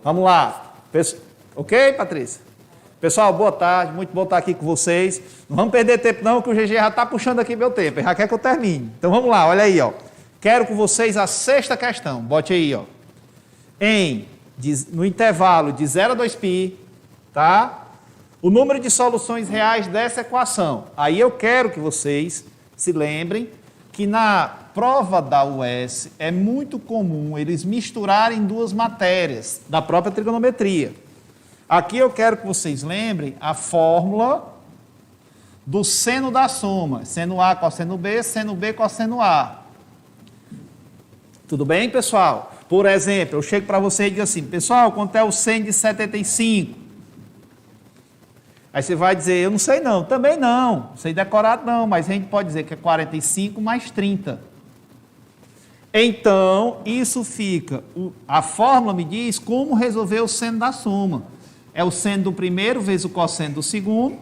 Vamos lá. Ok, Patrícia? Pessoal, boa tarde. Muito bom estar aqui com vocês. Não vamos perder tempo não, que o GG já está puxando aqui meu tempo. Ele já quer que eu termine. Então vamos lá, olha aí, ó. Quero com vocês a sexta questão. Bote aí, ó. No intervalo de 0 a 2π, tá? O número de soluções reais dessa equação. Aí eu quero que vocês se lembrem que na prova da UES é muito comum eles misturarem duas matérias da própria trigonometria. Aqui eu quero que vocês lembrem a fórmula do seno da soma. Seno A, cosseno B, seno B, cosseno A. Tudo bem, pessoal? Por exemplo, eu chego para você e digo assim, pessoal, quanto é o seno de 75? Aí você vai dizer, eu não sei não, também não sei decorado não, mas a gente pode dizer que é 45 mais 30. Então, isso fica, a fórmula me diz como resolver o seno da soma. É o seno do primeiro vezes o cosseno do segundo,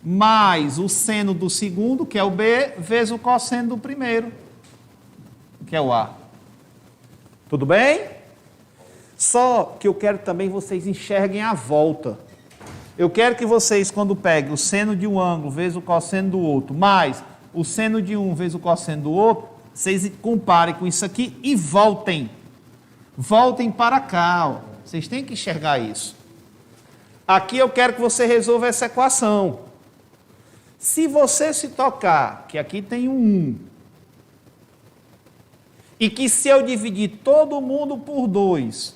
mais o seno do segundo, que é o B, vezes o cosseno do primeiro, que é o A. Tudo bem? Só que eu quero também que vocês enxerguem a volta. Eu quero que vocês, quando peguem o seno de um ângulo vezes o cosseno do outro, mais o seno de um vezes o cosseno do outro, vocês comparem com isso aqui e voltem. Voltem para cá, ó. Vocês têm que enxergar isso. Aqui eu quero que você resolva essa equação. Se você se tocar, que aqui tem um 1, e que se eu dividir todo mundo por 2,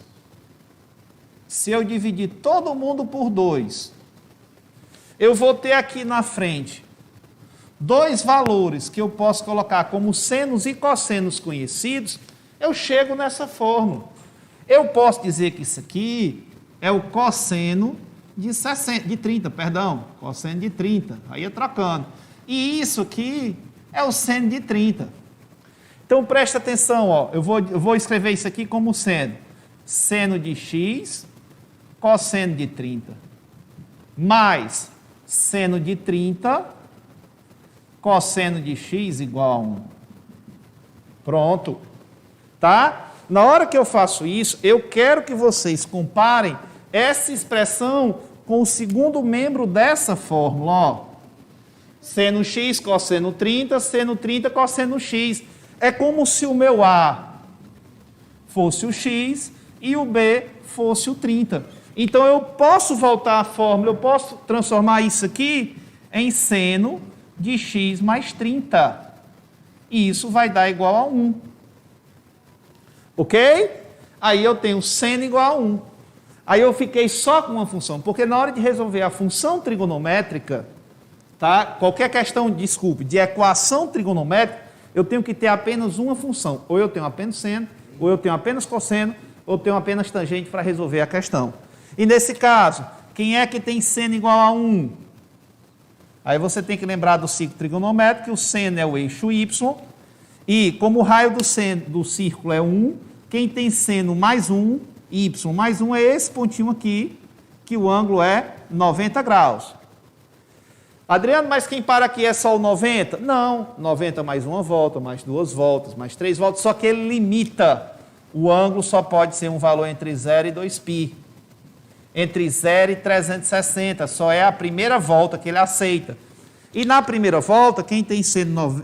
eu vou ter aqui na frente dois valores que eu posso colocar como senos e cossenos conhecidos, eu chego nessa fórmula. Eu posso dizer que isso aqui é o cosseno de 30, cosseno de 30, aí é trocando. E isso aqui é o seno de 30. Então presta atenção, ó, eu vou escrever isso aqui como seno de x, cosseno de 30, mais seno de 30, cosseno de x igual a 1. Pronto. Tá? Na hora que eu faço isso, eu quero que vocês comparem essa expressão com o segundo membro dessa fórmula. Ó. Seno x, cosseno 30, seno 30, cosseno x. É como se o meu A fosse o x e o B fosse o 30. Então, eu posso voltar à fórmula, eu posso transformar isso aqui em seno de x mais 30. E isso vai dar igual a 1. Ok? Aí eu tenho seno igual a 1. Aí eu fiquei só com uma função, porque na hora de resolver a função trigonométrica, tá? Qualquer questão, desculpe, de equação trigonométrica, eu tenho que ter apenas uma função. Ou eu tenho apenas seno, ou eu tenho apenas cosseno, ou eu tenho apenas tangente para resolver a questão. E nesse caso, quem é que tem seno igual a 1? Aí você tem que lembrar do ciclo trigonométrico, que o seno é o eixo y, e como o raio do círculo é 1, quem tem seno mais 1, y mais 1 é esse pontinho aqui, que o ângulo é 90 graus. Adriano, mas quem para aqui é só o 90? Não, 90 mais uma volta, mais duas voltas, mais 3 voltas, só que ele limita. O ângulo só pode ser um valor entre 0 e 2π. Entre 0 e 360, só é a primeira volta que ele aceita. E na primeira volta, quem tem seno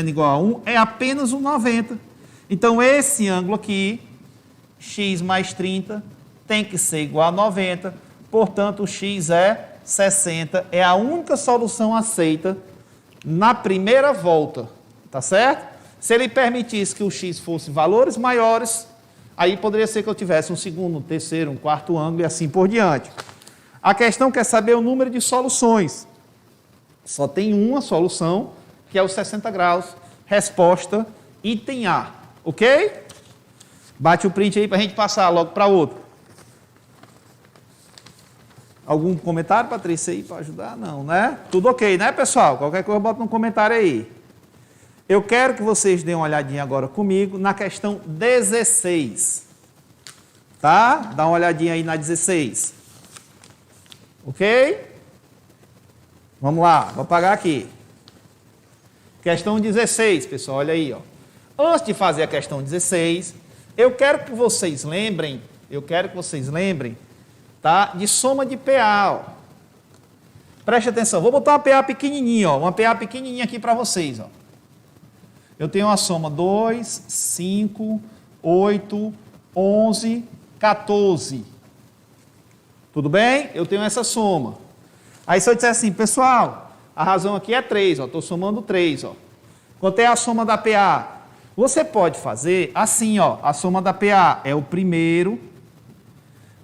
igual a 1 é apenas o 90. Então, esse ângulo aqui, x mais 30, tem que ser igual a 90. Portanto, o x é 60. É a única solução aceita na primeira volta. Tá certo? Se ele permitisse que o x fosse valores maiores, aí poderia ser que eu tivesse um segundo, um terceiro, um quarto ângulo e assim por diante. A questão quer saber o número de soluções. Só tem uma solução, que é os 60 graus. Resposta, item A. Ok? Bate o print aí para a gente passar logo para outro. Algum comentário, Patrícia, aí para ajudar? Não, né? Tudo ok, né, pessoal? Qualquer coisa, bota no comentário aí. Eu quero que vocês deem uma olhadinha agora comigo na questão 16. Tá? Dá uma olhadinha aí na 16. Ok? Vamos lá, vou apagar aqui. Questão 16, pessoal, olha aí, ó. Antes de fazer a questão 16, Eu quero que vocês lembrem, tá, de soma de PA, ó. Preste atenção, vou botar uma PA pequenininha, ó, uma PA pequenininha aqui para vocês, ó. Eu tenho uma soma 2, 5, 8, 11, 14. Tudo bem? Eu tenho essa soma. Aí se eu disser assim, pessoal, a razão aqui é 3, ó, estou somando 3, ó. Quanto é a soma da PA? Você pode fazer assim, ó, a soma da PA é o primeiro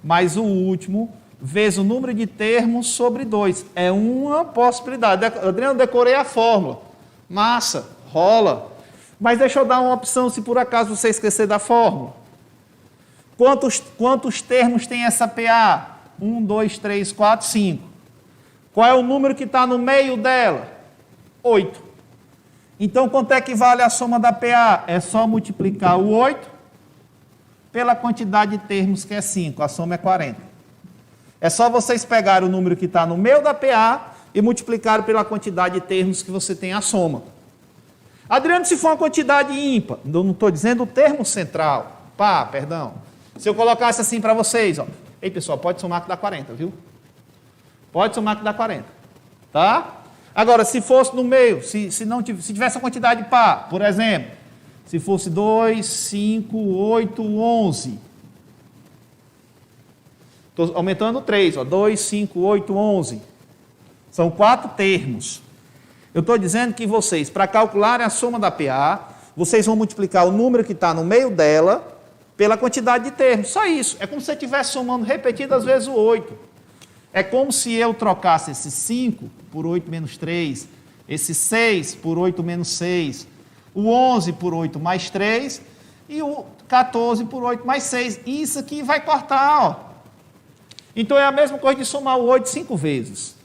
mais o último vezes o número de termos sobre 2. É uma possibilidade. Adriano, decorei a fórmula. Massa, rola. Mas deixa eu dar uma opção se por acaso você esquecer da fórmula. Quantos termos tem essa PA? 1, 2, 3, 4, 5. Qual é o número que está no meio dela? 8. Então, quanto é que vale a soma da PA? É só multiplicar o 8 pela quantidade de termos, que é 5. A soma é 40. É só vocês pegarem o número que está no meio da PA e multiplicar pela quantidade de termos que você tem a soma. Adriano, se for uma quantidade ímpar, eu não estou dizendo o termo central. Perdão. Se eu colocasse assim para vocês, ó. Ei, pessoal, pode somar que dá 40, viu? Pode somar que dá 40. Tá? Agora, se fosse no meio, se tivesse a quantidade par, por exemplo, se fosse 2, 5, 8, 11. Estou aumentando 3, ó, 2, 5, 8, 11. São 4 termos. Eu estou dizendo que vocês, para calcularem a soma da PA, vocês vão multiplicar o número que está no meio dela pela quantidade de termos. Só isso. É como se você estivesse somando repetidas vezes o 8. É como se eu trocasse esse 5 por 8 menos 3, esse 6 por 8 menos 6, o 11 por 8 mais 3 e o 14 por 8 mais 6. Isso aqui vai cortar, ó. Então é a mesma coisa de somar o 8 5 vezes.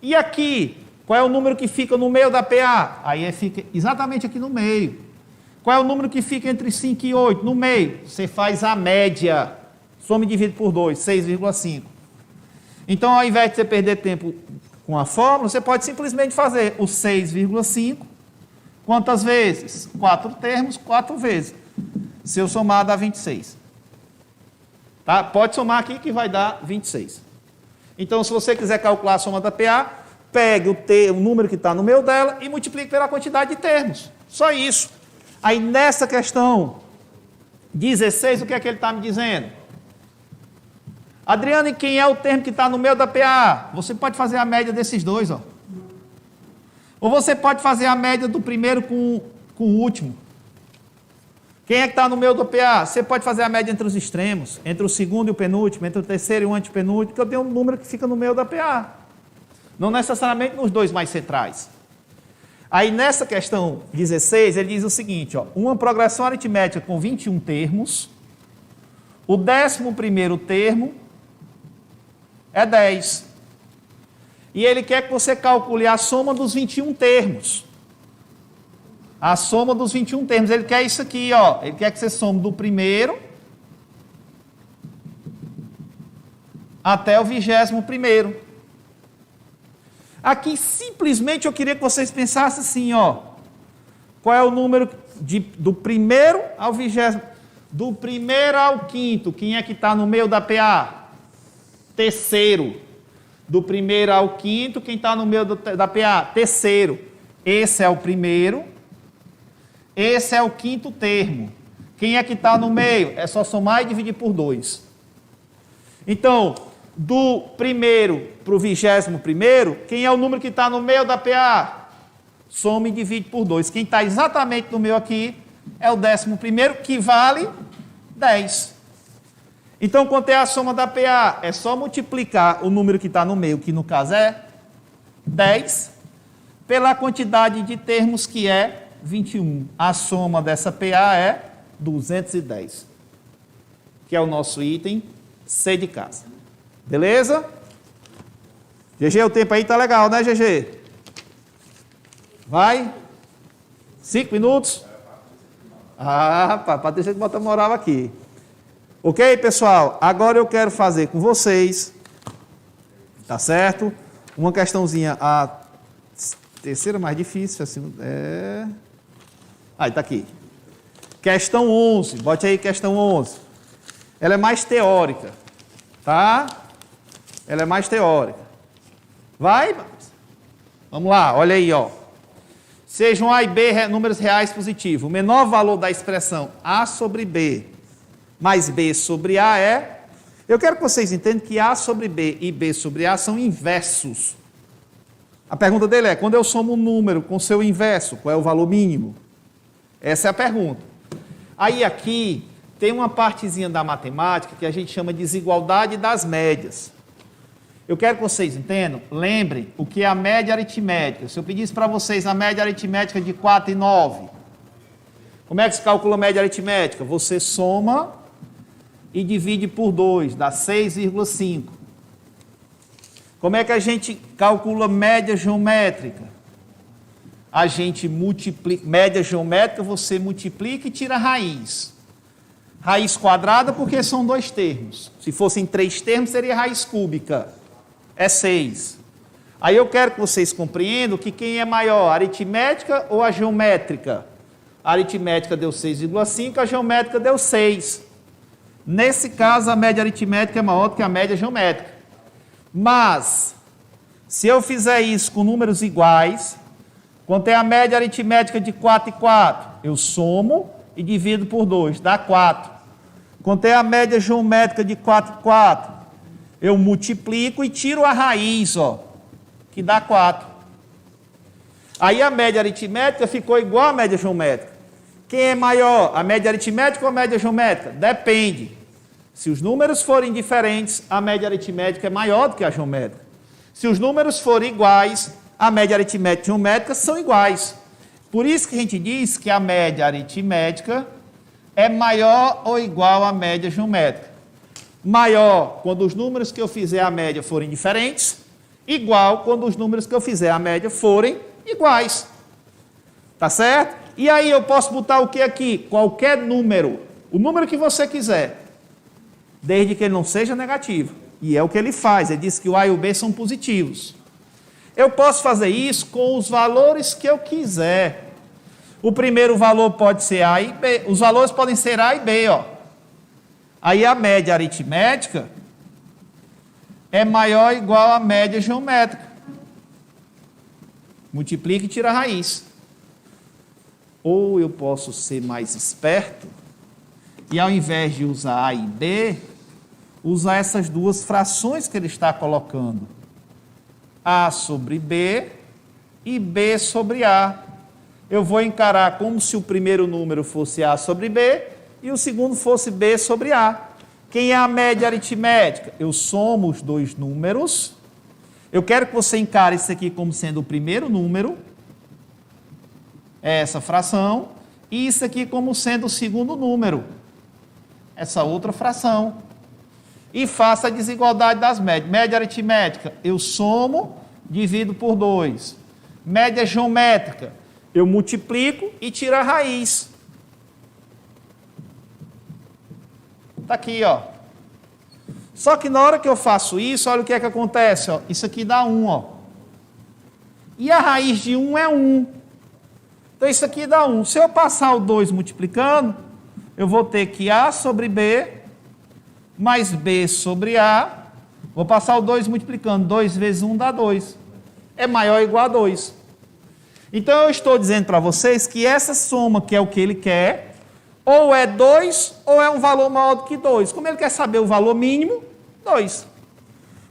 E aqui, qual é o número que fica no meio da PA? Aí fica exatamente aqui no meio. Qual é o número que fica entre 5 e 8? No meio. Você faz a média. Soma e divide por 2, 6,5. Então, ao invés de você perder tempo com a fórmula, você pode simplesmente fazer o 6,5. Quantas vezes? 4 termos, 4 vezes. Se eu somar, dá 26. Tá? Pode somar aqui que vai dar 26. Então, se você quiser calcular a soma da PA, pegue o número que está no meio dela e multiplique pela quantidade de termos. Só isso. Aí, nessa questão 16, o que é que ele está me dizendo? Adriano, e quem é o termo que está no meio da PA? Você pode fazer a média desses dois, ó. Ou você pode fazer a média do primeiro com o último. Quem é que está no meio do PA? Você pode fazer a média entre os extremos, entre o segundo e o penúltimo, entre o terceiro e o antepenúltimo, porque eu tenho um número que fica no meio da PA. Não necessariamente nos dois mais centrais. Aí, nessa questão 16, ele diz o seguinte, ó, uma progressão aritmética com 21 termos, o 11º termo é 10. E ele quer que você calcule a soma dos 21 termos. A soma dos 21 termos. Ele quer isso aqui, ó. Ele quer que você some do primeiro até o 21º. Aqui, simplesmente, eu queria que vocês pensassem assim, ó. Qual é o número do primeiro ao 20º? Do primeiro ao 5º, quem é que está no meio da PA? Terceiro. Do primeiro ao 5º, quem está no meio da PA? Terceiro. Esse é o primeiro. Esse é o 5º termo. Quem é que está no meio? É só somar e dividir por 2. Então, do primeiro para o 21º, quem é o número que está no meio da PA? Soma e divide por 2. Quem está exatamente no meio aqui é o 11º, que vale 10. Então, quanto é a soma da PA? É só multiplicar o número que está no meio, que no caso é 10, pela quantidade de termos, que é 21. A soma dessa PA é 210, que é o nosso item C de casa. Beleza? GG, o tempo aí tá legal, né, GG? Vai? 5 minutos? Ah, pá, Patrícia que bota moral aqui. Ok, pessoal? Agora eu quero fazer com vocês, tá certo? Uma questãozinha, a terceira mais difícil, assim, Aí, tá aqui. Questão 11, bote aí questão 11. Ela é mais teórica, tá? Ela é mais teórica. Vai? Vamos lá, olha aí, ó. Sejam A e B números reais positivos. O menor valor da expressão A sobre B mais B sobre A é... Eu quero que vocês entendam que A sobre B e B sobre A são inversos. A pergunta dele é, quando eu somo um número com seu inverso, qual é o valor mínimo? Essa é a pergunta. Aí aqui tem uma partezinha da matemática que a gente chama de desigualdade das médias. Eu quero que vocês entendam, lembrem o que é a média aritmética. Se eu pedisse para vocês a média aritmética de 4 e 9, como é que se calcula a média aritmética? Você soma e divide por 2, dá 6,5. Como é que a gente calcula média geométrica? A gente multiplica, média geométrica você multiplica e tira a raiz. Raiz quadrada porque são 2 termos. Se fossem 3 termos seria raiz cúbica. É 6. Aí eu quero que vocês compreendam que quem é maior, a aritmética ou a geométrica? A aritmética deu 6,5, a geométrica deu 6. Nesse caso, a média aritmética é maior do que a média geométrica. Mas, se eu fizer isso com números iguais, quando tem a média aritmética de 4 e 4, eu somo e divido por 2, dá 4. Quando tem a média geométrica de 4 e 4, eu multiplico e tiro a raiz, ó, que dá 4. Aí a média aritmética ficou igual à média geométrica. Quem é maior, a média aritmética ou a média geométrica? Depende. Se os números forem diferentes, a média aritmética é maior do que a geométrica. Se os números forem iguais, a média aritmética e geométrica são iguais. Por isso que a gente diz que a média aritmética é maior ou igual à média geométrica. Maior quando os números que eu fizer a média forem diferentes, igual quando os números que eu fizer a média forem iguais. Tá certo? E aí eu posso botar o que aqui? Qualquer número. O número que você quiser. Desde que ele não seja negativo. E é o que ele faz. Ele diz que o A e o B são positivos. Eu posso fazer isso com os valores que eu quiser. O primeiro valor pode ser A e B. Os valores podem ser A e B, ó. Aí a média aritmética é maior ou igual à média geométrica. Multiplica e tira a raiz. Ou eu posso ser mais esperto e ao invés de usar A e B, usar essas duas frações que ele está colocando. A sobre B e B sobre A. Eu vou encarar como se o primeiro número fosse A sobre B e o segundo fosse B sobre A. Quem é a média aritmética? Eu somo os dois números. Eu quero que você encare isso aqui como sendo o primeiro número, essa fração, e isso aqui como sendo o segundo número, essa outra fração. E faça a desigualdade das médias. Média aritmética, eu somo, divido por 2. Média geométrica, eu multiplico e tiro a raiz. Está aqui, ó. Só que na hora que eu faço isso, olha o que é que acontece, ó. Isso aqui dá 1, ó. E a raiz de 1 é 1. Então isso aqui dá 1. Se eu passar o 2 multiplicando, eu vou ter que A sobre B mais B sobre A. Vou passar o 2 multiplicando. 2 vezes 1 dá 2. É maior ou igual a 2. Então eu estou dizendo para vocês que essa soma, que é o que ele quer, ou é 2 ou é um valor maior do que 2. Como ele quer saber o valor mínimo? 2.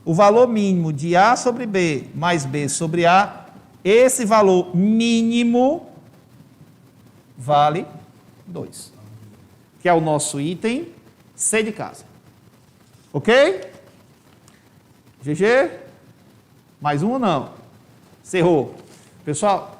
O valor mínimo de A sobre B mais B sobre A, esse valor mínimo vale 2. Que é o nosso item C de casa. Ok? GG? Mais um ou não? Cerrou. Pessoal,